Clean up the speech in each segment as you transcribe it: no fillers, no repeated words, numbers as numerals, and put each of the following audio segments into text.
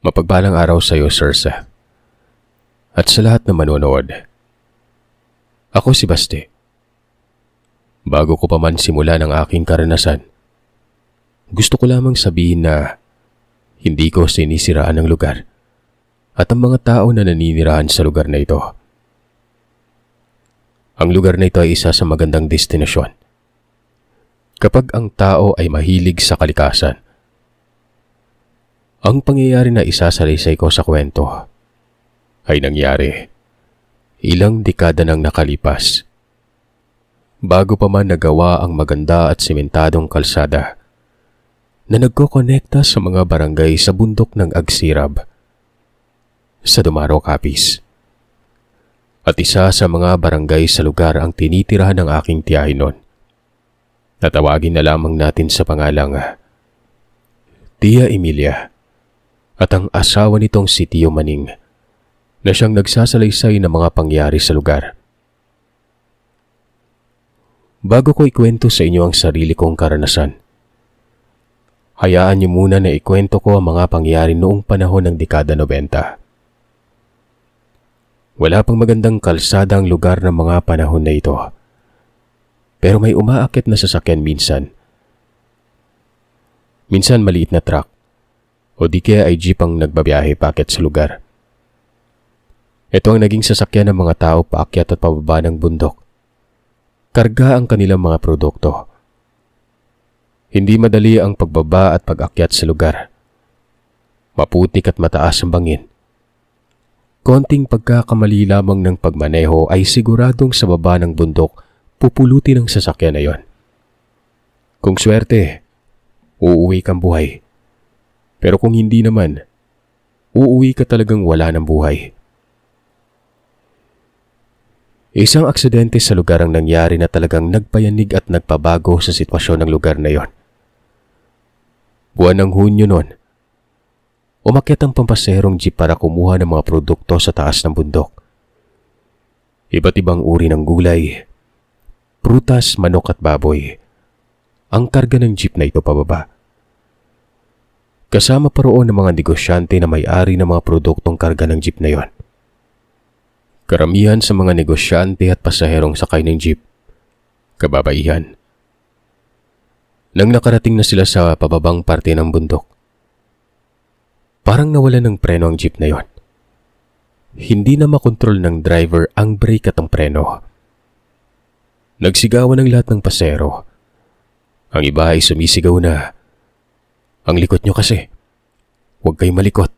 Mapagpalang araw sa iyo, Sirsa. At sa lahat na manonood. Ako si Basti. Bago ko pa man simula ng aking karanasan, gusto ko lamang sabihin na hindi ko sinisiraan ang lugar at ang mga tao na naninirahan sa lugar na ito. Ang lugar na ito ay isa sa magandang destinasyon. Kapag ang tao ay mahilig sa kalikasan, ang pangyayari na isasalaysay ko sa kwento ay nangyari ilang dekada nang nakalipas. Bago pa man nagawa ang maganda at sementadong kalsada na nagkokonekta sa mga barangay sa bundok ng Agsirab sa Dumaro, Capiz. At isa sa mga barangay sa lugar ang tinitirahan ng aking tiyahin noon. Tatawagin na lamang natin sa pangalang Tia Emilia at ang asawa nitong si Tio Maning na siyang nagsasalaysay ng mga pangyari sa lugar. Bago ko ikwento sa inyo ang sarili kong karanasan, hayaan niyo muna na ikwento ko ang mga pangyari noong panahon ng dekada 90. Wala pang magandang kalsada ang lugar ng mga panahon na ito, pero may umaakit na sasakyan minsan. Minsan maliit na truck o di kaya ay jeep ang nagbabiyahe paakyat sa lugar. Ito ang naging sasakyan ng mga tao paakyat at pababa ng bundok. Karga ang kanilang mga produkto. Hindi madali ang pagbaba at pag-akyat sa lugar. Maputik at mataas ang bangin. Konting pagkakamali lamang ng pagmaneho ay siguradong sa baba ng bundok pupulutin ang sasakyan na yon. Kung swerte, uuwi kang buhay. Pero kung hindi naman, uuwi ka talagang wala ng buhay. Isang aksidente sa lugar ang nangyari na talagang nagpayanig at nagpabago sa sitwasyon ng lugar na yon. Buwan ng Hunyo noon, umakyat ang pampaserong jeep para kumuha ng mga produkto sa taas ng bundok. Iba't ibang uri ng gulay, prutas, manok at baboy ang karga ng jeep na ito pababa. Kasama pa roon ng mga negosyante na may-ari ng mga produktong karga ng jeep na yon. Karamihan sa mga negosyante at pasaherong sakay ng jeep, kababaihan. Nang nakarating na sila sa pababang parte ng bundok, parang nawala ng preno ang jeep na yon. Hindi na makontrol ng driver ang brake at ang preno. Nagsigawan ang lahat ng pasero. Ang iba ay sumisigaw na, "Ang likot nyo kasi. Huwag kayo malikot."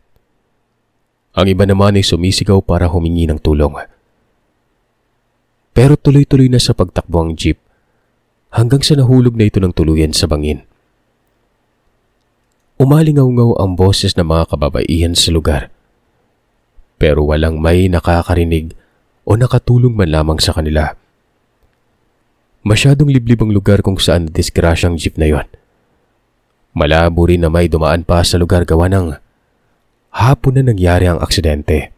Ang iba naman ay sumisigaw para humingi ng tulong. Pero tuloy-tuloy na sa pagtakbo ang jeep hanggang sa nahulog na ito ng tuluyan sa bangin. Umalingaw-ngaw ang boses ng mga kababaihan sa lugar. Pero walang may nakakarinig o nakatulong man lamang sa kanila. Masyadong liblib ang lugar kung saan nadisgrasya ang jeep na yon. Malabo rin na may dumaan pa sa lugar gawa ng hapon na nangyari ang aksidente.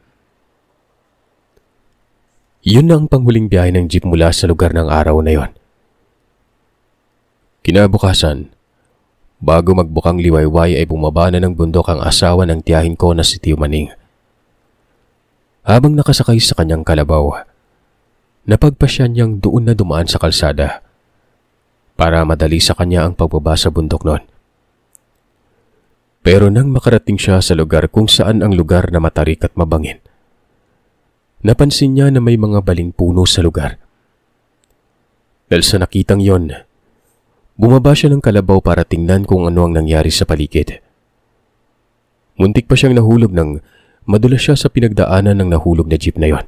Yun na ang panghuling biyahe ng jeep mula sa lugar ng araw na yon. Kinabukasan, bago magbukang liwayway ay bumaba na ng bundok ang asawa ng tiyahin ko na si Tio Maning. Habang nakasakay sa kanyang kalabaw, napagpasya niyang doon na dumaan sa kalsada para madali sa kanya ang pagbaba sa bundok noon. Pero nang makarating siya sa lugar kung saan ang lugar na matarik at mabangin, napansin niya na may mga baling puno sa lugar. Dahil sa nakitang yon, bumaba siya ng kalabaw para tingnan kung ano ang nangyari sa paligid. Muntik pa siyang nahulog nang madulas siya sa pinagdaanan ng nahulog na jeep na yon.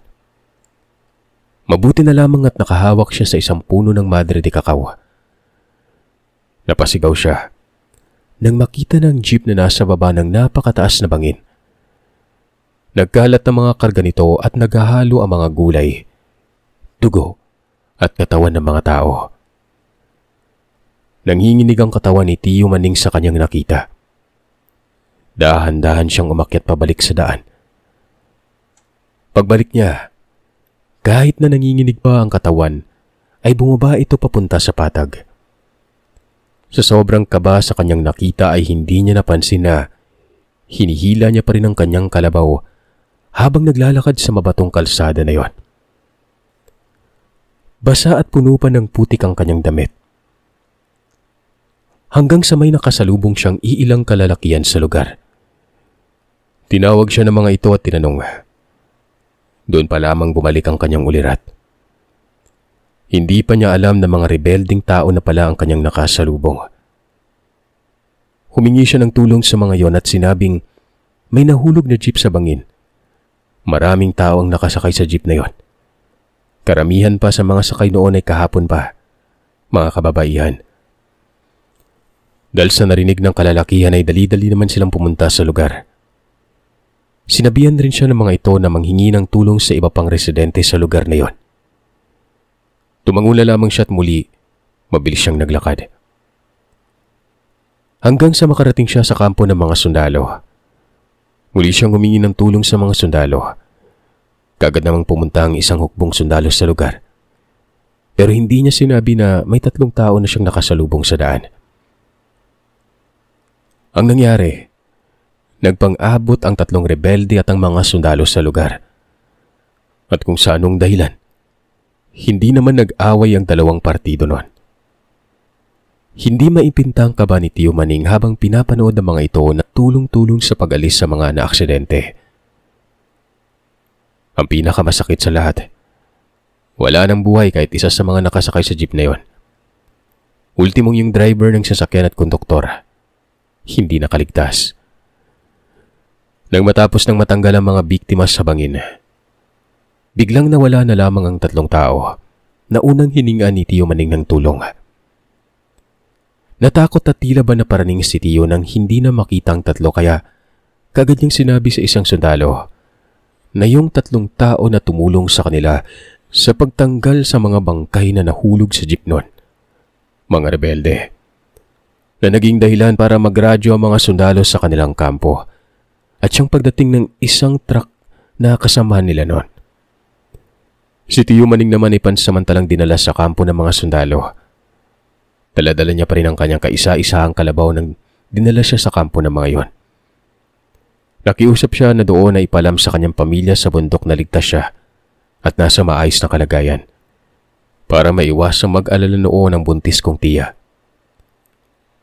Mabuti na lamang at nakahawak siya sa isang puno ng Madre de Cacao. Napasigaw siya nang makita ng jeep na nasa baba ng napakataas na bangin. Nagkalat ng mga karga nito at naghahalo ang mga gulay, dugo at katawan ng mga tao. Nanginginig ang katawan ni Tio Maning sa kanyang nakita. Dahan-dahan siyang umakyat pabalik sa daan. Pagbalik niya, kahit na nanginginig pa ang katawan, ay bumaba ito papunta sa patag. Sa sobrang kaba sa kanyang nakita ay hindi niya napansin na hinihila niya pa rin ang kanyang kalabaw habang naglalakad sa mabatong kalsada na yon. Basa at puno pa ng putik ang kanyang damit. Hanggang sa may nakasalubong siyang iilang kalalakihan sa lugar. Tinawag siya ng mga ito at tinanong. Doon pa lamang bumalik ang kanyang ulirat. Hindi pa niya alam na mga rebelding tao na pala ang kanyang nakasalubong. Humingi siya ng tulong sa mga yon at sinabing may nahulog na jeep sa bangin. Maraming tao ang nakasakay sa jeep na yon. Karamihan pa sa mga sakay noon ay kahapon pa, mga kababaihan. Dahil sa narinig ng kalalakihan ay dali-dali naman silang pumunta sa lugar. Sinabihan rin siya ng mga ito na manghingi ng tulong sa iba pang residente sa lugar na yon. Tumangula lamang siya at muli, mabilis siyang naglakad. Hanggang sa makarating siya sa kampo ng mga sundalo. Muli siyang humingi ng tulong sa mga sundalo. Kagad namang pumunta ang isang hukbong sundalo sa lugar. Pero hindi niya sinabi na may 3 tao na siyang nakasalubong sa daan. Ang nangyari, nagpang-abot ang 3 rebelde at ang mga sundalo sa lugar. At kung sa anong dahilan, hindi naman nag-away ang 2 partido noon. Hindi maipintang kaba ni Tio Maning habang pinapanood ang mga ito na tulong-tulong sa pag-alis sa mga naaksidente. Ang pinakamasakit sa lahat, wala nang buhay kahit isa sa mga nakasakay sa jeep na yon. Ultimong yung driver ng sasakyan at konduktor, hindi nakaligtas. Nang matapos ng matanggal ang mga biktima sa bangin, biglang nawala na lamang ang 3 tao na unang hiningaan ni Tio Maning ng tulong. Natakot at tila ba naparaning si Tio nang hindi na makita ang 3 kaya kagad niyang sinabi sa isang sundalo na yung 3 tao na tumulong sa kanila sa pagtanggal sa mga bangkay na nahulog sa jeep nun. Mga rebelde na naging dahilan para magradyo ang mga sundalo sa kanilang kampo at siyang pagdating ng isang truck na kasamahan nila noon. Si Tio Maning naman ay pansamantalang dinala sa kampo ng mga sundalo. Dala-dala niya pa rin ang kanyang kaisa-isahang kalabaw nang dinala siya sa kampo ng mga yon. Nakiusap siya na doon ay ipalam sa kanyang pamilya sa bundok na ligtas siya at nasa maayos na kalagayan para maiwasang mag-alala noon ang buntis kong tiya.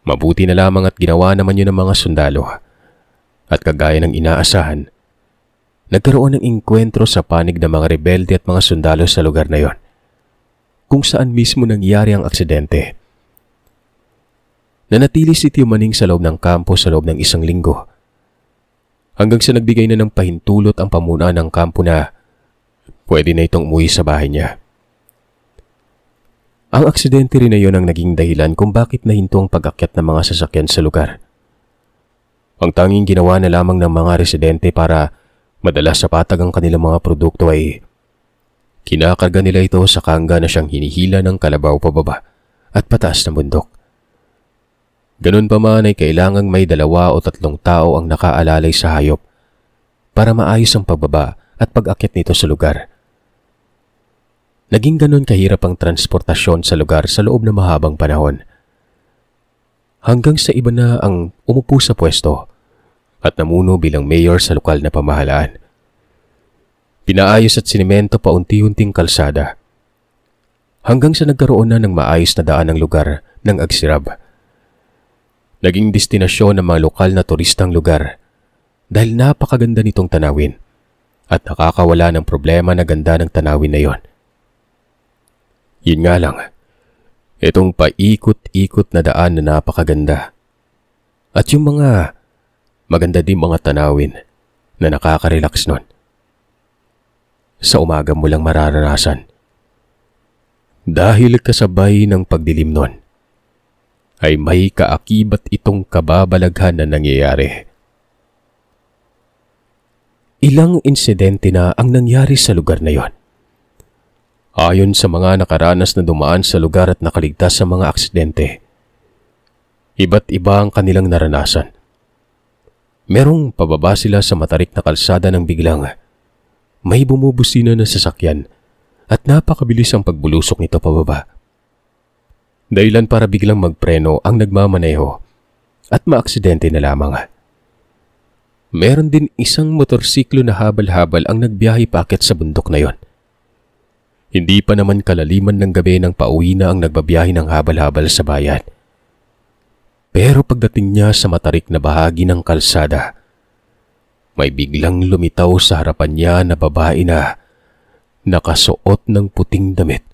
Mabuti na lamang at ginawa naman yun ng mga sundalo. At kagaya ng inaasahan, nagkaroon ng engkwentro sa panig ng mga rebelde at mga sundalo sa lugar na yon, kung saan mismo nangyari ang aksidente. Nanatili si Tio Maning sa loob ng kampo sa loob ng 1 linggo, hanggang sa nagbigay na ng pahintulot ang pamunuan ng kampo na pwede na itong umuwi sa bahay niya. Ang aksidente rin na yon ang naging dahilan kung bakit nahinto ang pag-akyat ng mga sasakyan sa lugar. Ang tanging ginawa na lamang ng mga residente para madala sa patag ang kanilang mga produkto ay kinakarga nila ito sa kangga na siyang hinihila ng kalabaw pababa at pataas ng bundok. Ganun pa man ay kailangang may 2 o 3 tao ang nakaalalay sa hayop para maayos ang pagbaba at pag-akyat nito sa lugar. Naging ganun kahirap ang transportasyon sa lugar sa loob ng mahabang panahon. Hanggang sa iba na ang umupo sa pwesto at namuno bilang mayor sa lokal na pamahalaan. Pinaayos at sinemento pa unti-unting kalsada hanggang sa nagkaroon na ng maayos na daan ng lugar ng Agsirab. Naging destinasyon ng mga lokal na turistang lugar dahil napakaganda nitong tanawin at nakakawala ng problema na ganda ng tanawin na yon. Yun nga lang, itong paikot-ikot na daan na napakaganda at yung mga maganda din mga tanawin na nakaka-relax nun. Sa umaga mo lang mararanasan. Dahil kasabay ng pagdilim nun, ay may kaakibat itong kababalaghan na nangyayari. Ilang insidente na ang nangyari sa lugar na yon. Ayon sa mga nakaranas na dumaan sa lugar at nakaligtas sa mga aksidente, iba't iba ang kanilang naranasan. Merong pababa sila sa matarik na kalsada ng biglang may bumubusina na sasakyan at napakabilis ang pagbulusok nito pababa. Dahilan para biglang magpreno ang nagmamaneho at maaksidente na lamang. Meron din isang motorsiklo na habal-habal ang nagbiyahe paakyat sa bundok na yon. Hindi pa naman kalaliman ng gabi nang pauwi na ang nagbabiyahe ng habal-habal sa bayan. Pero pagdating niya sa matarik na bahagi ng kalsada, may biglang lumitaw sa harapan niya na babae na nakasuot ng puting damit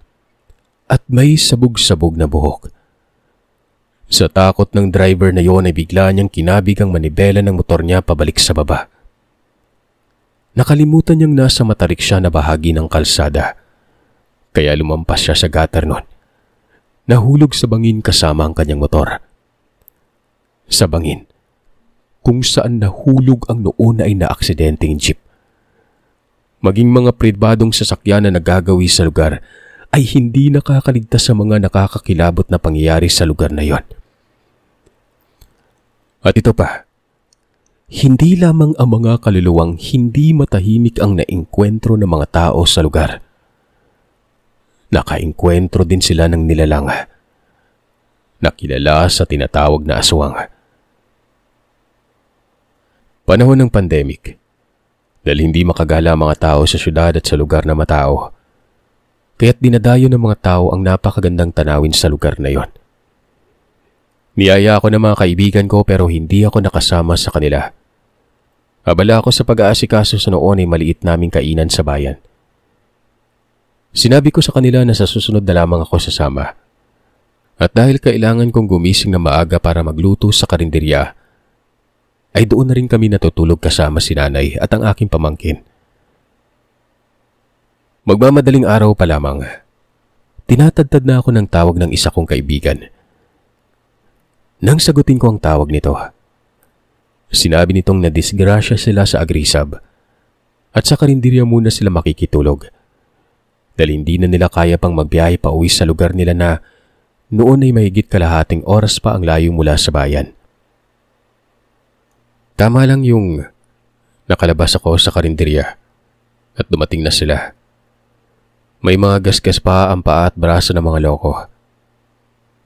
at may sabog-sabog na buhok. Sa takot ng driver na yon ay bigla niyang kinabig ang manibela ng motor niya pabalik sa baba. Nakalimutan niyang nasa matarik siya na bahagi ng kalsada, kaya lumampas siya sa gutter nun. Nahulog sa bangin kasama ang kanyang motor. Sa bangin, kung saan nahulog ang noon ay naaksidenteng jeep. Maging mga pribadong sasakyan na nagagawi sa lugar ay hindi nakakaligtas sa mga nakakakilabot na pangyayari sa lugar na yon. At ito pa, hindi lamang ang mga kaluluwang hindi matahimik ang naengkwentro ng mga tao sa lugar. Nakaengkwentro din sila ng nilalang na kilala sa tinatawag na aswang. Panahon ng pandemic, dahil hindi makagala mga tao sa syudad at sa lugar na matao, kaya't dinadayo ng mga tao ang napakagandang tanawin sa lugar na yon. Niyaya ako ng mga kaibigan ko pero hindi ako nakasama sa kanila. Abala ako sa pag-aasikaso sa noon ay maliit naming kainan sa bayan. Sinabi ko sa kanila na sa susunod na lamang ako sasama. At dahil kailangan kong gumising na maaga para magluto sa karinderya, ay doon na rin kami natutulog kasama si nanay at ang aking pamangkin. Magmamadaling araw pa lamang, tinatadtad na ako ng tawag ng isa kong kaibigan. Nang sagutin ko ang tawag nito, sinabi nitong nadisgrasya sila sa Agrisab at sa karinderya muna sila makikitulog dahil hindi na nila kaya pang magbiyahe pa uwi sa lugar nila na noon ay mahigit kalahating oras pa ang layo mula sa bayan. Tama lang yung nakalabas ako sa karinderya at dumating na sila. May mga gasgas pa ang paa at braso ng mga loko.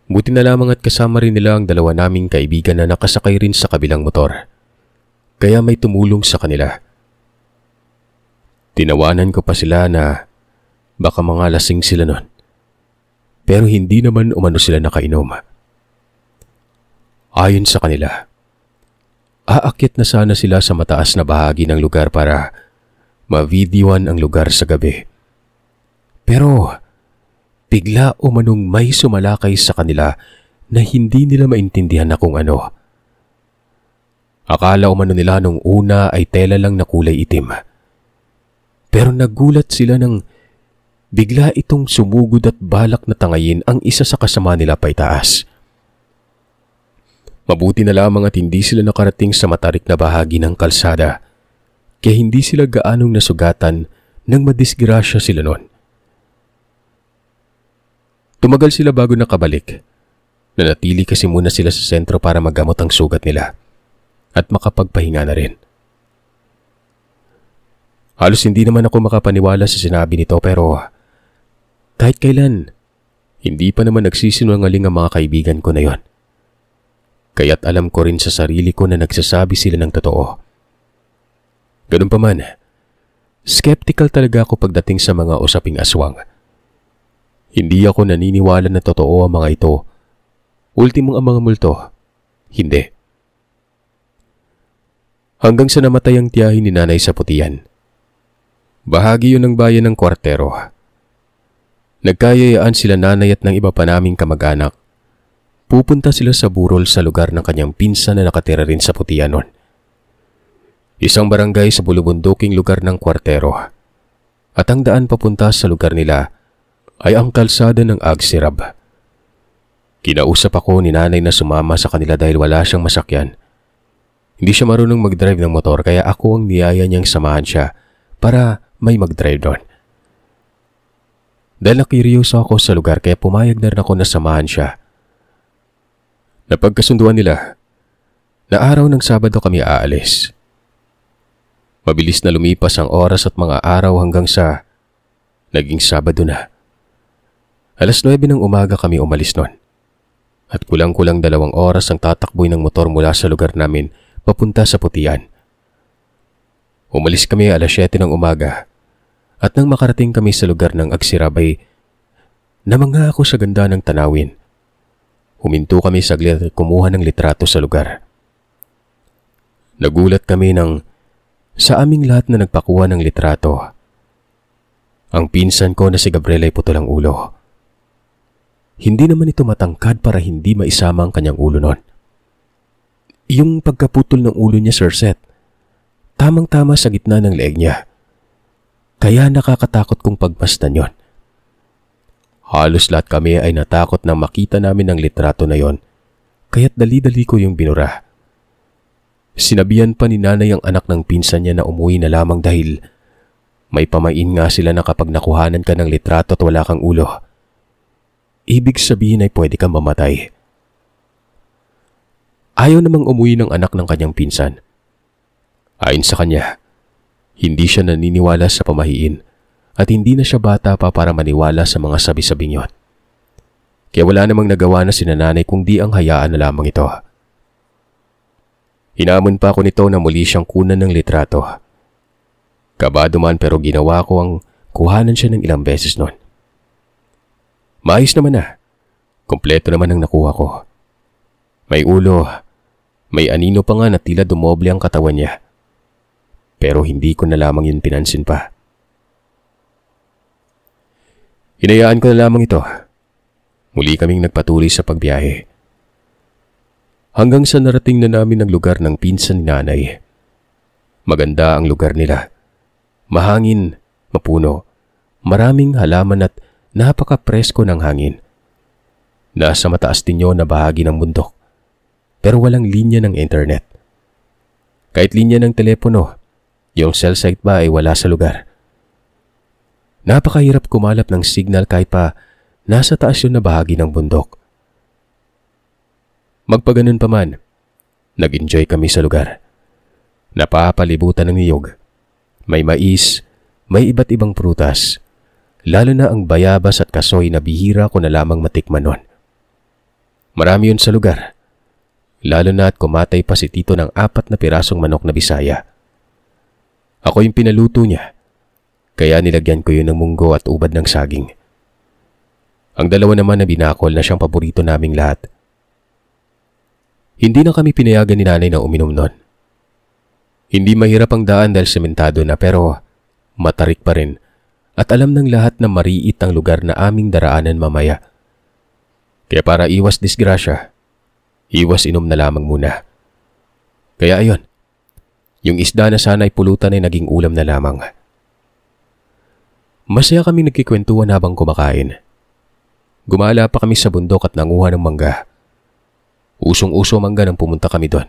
Buti na lamang at kasama rin nila ang dalawa naming kaibigan na nakasakay rin sa kabilang motor. Kaya may tumulong sa kanila. Tinawanan ko pa sila na baka mga lasing sila nun. Pero hindi naman umano sila nakainom. Ayon sa kanila, aakyat na sana sila sa mataas na bahagi ng lugar para ma-videoan ang lugar sa gabi. Pero bigla umanong may sumalakay sa kanila na hindi nila maintindihan na kung ano. Akala umano nila nung una ay tela lang na kulay itim. Pero nagulat sila nang bigla itong sumugod at balak na tangayin ang isa sa kasama nila paitaas. Mabuti na lamang at hindi sila nakarating sa matarik na bahagi ng kalsada, kaya hindi sila gaanong nasugatan nang madisgrasya sila nun. Tumagal sila bago nakabalik. Nanatili kasi muna sila sa sentro para magamot ang sugat nila at makapagpahinga na rin. Halos hindi naman ako makapaniwala sa sinabi nito pero kahit kailan, hindi pa naman nagsisinungaling ang mga kaibigan ko na yon. Kaya't alam ko rin sa sarili ko na nagsasabi sila ng totoo. Ganun pa man, skeptical talaga ako pagdating sa mga usaping aswang. Hindi ako naniniwala na totoo ang mga ito. Ultimong ang mga multo, hindi. Hanggang sa namatay ang tiyahin ni nanay sa Putian. Bahagi yun ng bayan ng Kwartero. Nagkayayaan sila nanay at ng iba pa naming kamag-anak. Pupunta sila sa burol sa lugar ng kanyang pinsan na nakatira rin sa Putian nun. Isang barangay sa bulubunduking lugar ng Kwartero. At ang daan papunta sa lugar nila ay ang kalsada ng Agsirab. Kinausap ako ni nanay na sumama sa kanila dahil wala siyang masakyan. Hindi siya marunong mag-drive ng motor kaya ako ang niyaya niyang samahan siya para may mag-drive doon. Dahil nakiryoso ako sa lugar kaya pumayag na rin ako na samahan siya. Napagkasunduan nila na araw ng Sabado kami aalis. Mabilis na lumipas ang oras at mga araw hanggang sa naging Sabado na. 9:00 ng umaga kami umalis nun. At kulang-kulang 2 oras ang tatakboy ng motor mula sa lugar namin papunta sa Putian. Umalis kami alas 7 ng umaga at nang makarating kami sa lugar ng Agsirab ay namangha ako sa ganda ng tanawin. Huminto kami saglit at kumuha ng litrato sa lugar. Nagulat kami nang sa aming lahat na nagpakuha ng litrato, ang pinsan ko na si Gabriel ay putol ang ulo. Hindi naman ito matangkad para hindi maisama ang kanyang ulo nun. Yung pagkaputol ng ulo niya, Sir Seth, tamang-tama sa gitna ng leeg niya. Kaya nakakatakot kong pagmasdan yon. Halos lahat kami ay natakot na makita namin ang litrato na yon, kaya't dali-dali ko yung binura. Sinabihan pa ni nanay ang anak ng pinsan niya na umuwi na lamang dahil may pamain nga sila na kapag nakuhanan ka ng litrato at wala kang ulo, ibig sabihin ay pwede kang mamatay. Ayaw namang umuwi ng anak ng kanyang pinsan. Ayon sa kanya, hindi siya naniniwala sa pamahiin at hindi na siya bata pa para maniwala sa mga sabi-sabing yon. Kaya wala namang nagawa na si nanay kundi ang hayaan na lamang ito. Hinamon pa ako nito na muli siyang kunan ng litrato. Kabado man pero ginawa ko ang kuhanan siya ng ilang beses noon. Maayos naman na. Kompleto naman ang nakuha ko. May ulo, may anino pa nga na tila dumoble ang katawan niya. Pero hindi ko na lamang yun pinansin pa. Hinayaan ko na lamang ito. Muli kaming nagpatuloy sa pagbiyahe. Hanggang sa narating na namin ang lugar ng pinsan ni nanay. Maganda ang lugar nila. Mahangin, mapuno, maraming halaman at napaka-presko ng hangin. Nasa mataas din yun na bahagi ng bundok, pero walang linya ng internet. Kahit linya ng telepono, yung cell site ba ay wala sa lugar. Napakahirap kumalap ng signal kahit pa nasa taas yun na bahagi ng bundok. Magpaganon pa man, nag-enjoy kami sa lugar. Napapalibutan ng niyog. May mais, may iba't ibang prutas, lalo na ang bayabas at kasoy na bihira ko na lamang matikman nun. Marami yun sa lugar, lalo na at kumatay pa si Tito ng 4 na pirasong manok na Bisaya. Ako yung pinaluto niya, kaya nilagyan ko yun ng munggo at ubad ng saging. Ang dalawa naman na binakol na siyang paborito naming lahat. Hindi na kami pinayagan ni nanay na uminom nun. Hindi mahirap ang daan dahil sementado na pero matarik pa rin at alam ng lahat na mariit ang lugar na aming daraanan mamaya. Kaya para iwas disgrasya, iwas inom na lamang muna. Kaya ayon, yung isda na sana ay pulutan ay naging ulam na lamang. Masaya kami nagkikwentuhan habang kumakain. Gumala pa kami sa bundok at nanguha ng mangga. Usong-uso mangga nang pumunta kami doon.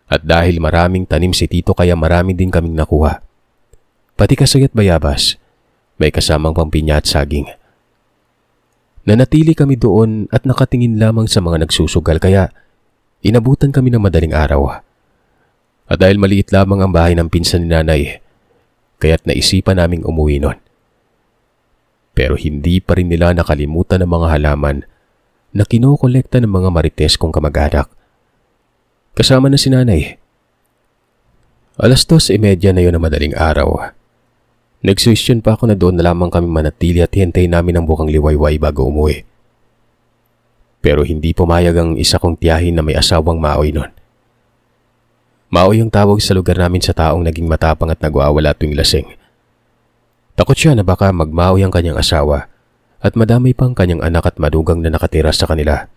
At dahil maraming tanim si Tito kaya marami din kaming nakuha. Pati kasoy at bayabas, may kasamang pampinya at saging. Nanatili kami doon at nakatingin lamang sa mga nagsusugal kaya inabutan kami ng madaling araw. At dahil maliit lamang ang bahay ng pinsan ni nanay, kaya't naisipan naming umuwi nun. Pero hindi pa rin nila nakalimutan ang mga halaman na kinokolekta ng mga marites kong kamag-anak. Kasama na si nanay. Alas 2:30 na yun na madaling araw. Nagsuwestiyon pa ako na doon na lamang kami manatili at hintay namin ang bukang liwayway bago umuwi. Pero hindi pumayag ang isa kong tiyahin na may asawang Maoy nun. Maoy ang tawag sa lugar namin sa taong naging matapang at nagwawala tuwing lasing. Takot siya na baka magmaoy ang kanyang asawa at madamay pang kanyang anak at madugang na nakatira sa kanila.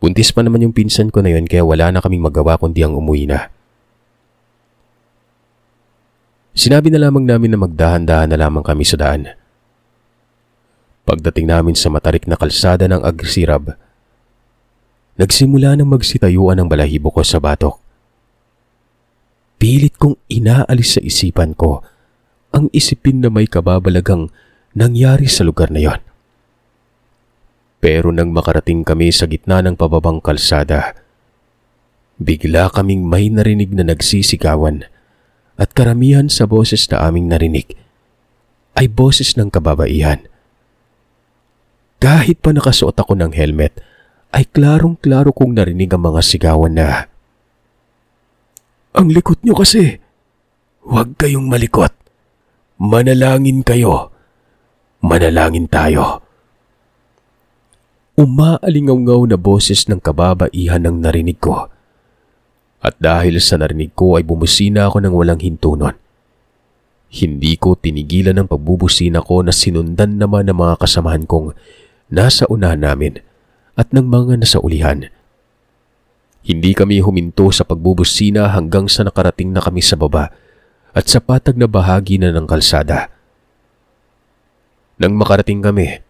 Buntis pa naman yung pinsan ko na yun kaya wala na kaming magawa kundi ang umuwi na. Sinabi na lamang namin na magdahan-dahan na lamang kami sa daan. Pagdating namin sa matarik na kalsada ng Agsirab, nagsimula nang magsitayuan ang balahibo ko sa batok. Pilit kong inaalis sa isipan ko ang isipin na may kababalagang nangyari sa lugar na yon. Pero nang makarating kami sa gitna ng pababang kalsada, bigla kaming may narinig na nagsisigawan at karamihan sa boses na aming narinig ay boses ng kababaihan. Kahit pa nakasuot ako ng helmet, ay klarong-klaro kong narinig ang mga sigawan na, "Ang likot nyo kasi! Huwag kayong malikot. Manalangin kayo. Manalangin tayo. Umaalingaw-ngaw na boses ng kababaihan ang narinig ko. At dahil sa narinig ko ay bumusina ako ng walang hintunon. Hindi ko tinigilan ang pagbubusina ko na sinundan naman ng mga kasamahan kong nasa unahan namin at ng mga nasa ulihan. Hindi kami huminto sa pagbubusina hanggang sa nakarating na kami sa baba at sa patag na bahagi na ng kalsada. Nang makarating kami,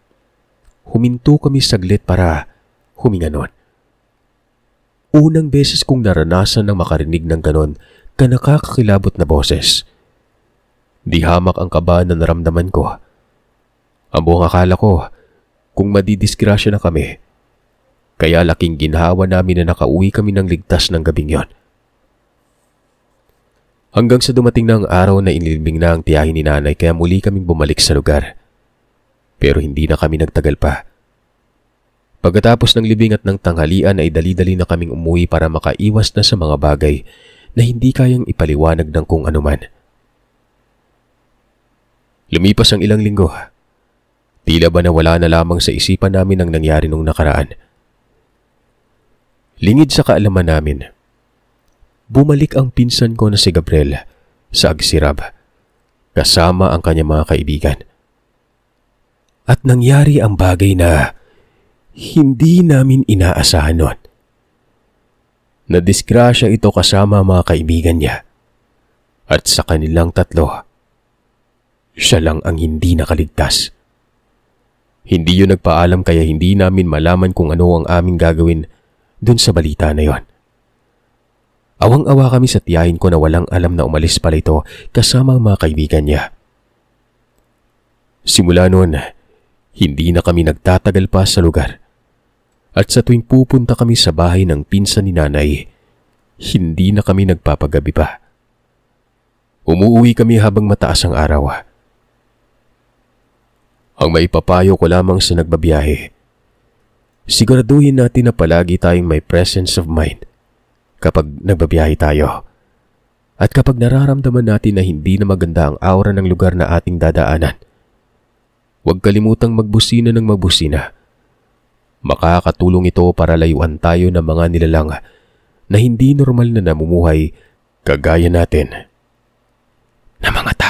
huminto kami saglit para huminga nun. Unang beses kong naranasan ng makarinig ng ganon ka nakakakilabot na boses. Di hamak ang kaba na naramdaman ko. Ang buong akala ko kung madidisgrasya na kami. Kaya laking ginhawa namin na nakauwi kami ng ligtas ng gabing yon. Hanggang sa dumating na ang araw na inilibing na ang tiyahin ni nanay kaya muli kaming bumalik sa lugar. Pero hindi na kami nagtagal pa. Pagkatapos ng libing at ng tanghalian ay dali-dali na kaming umuwi para makaiwas na sa mga bagay na hindi kayang ipaliwanag ng kung anuman. Lumipas ang ilang linggo. Tila ba na wala na lamang sa isipan namin ang nangyari nung nakaraan. Lingid sa kaalaman namin, bumalik ang pinsan ko na si Gabriel sa Agsirab kasama ang kanyang mga kaibigan. At nangyari ang bagay na hindi namin inaasahan noon. Nadisgrasya ito kasama ang mga kaibigan niya. At sa kanilang tatlo, siya lang ang hindi nakaligtas. Hindi yun nagpaalam kaya hindi namin malaman kung ano ang aming gagawin dun sa balita na yon. Awang-awa kami sa tiyahin ko na walang alam na umalis pala ito kasama ang mga kaibigan niya. Simula noon, hindi na kami nagtatagal pa sa lugar. At sa tuwing pupunta kami sa bahay ng pinsan ni nanay, hindi na kami nagpapagabi pa. Umuuwi kami habang mataas ang araw. Ang maipapayo ko lamang sa nagbabiyahe, siguraduhin natin na palagi tayong may presence of mind kapag nagbabiyahe tayo. At kapag nararamdaman natin na hindi na maganda ang aura ng lugar na ating dadaanan, huwag kalimutang magbusina ng magbusina. Makakatulong ito para layuan tayo ng mga nilalang na hindi normal na namumuhay kagaya natin na mga tao.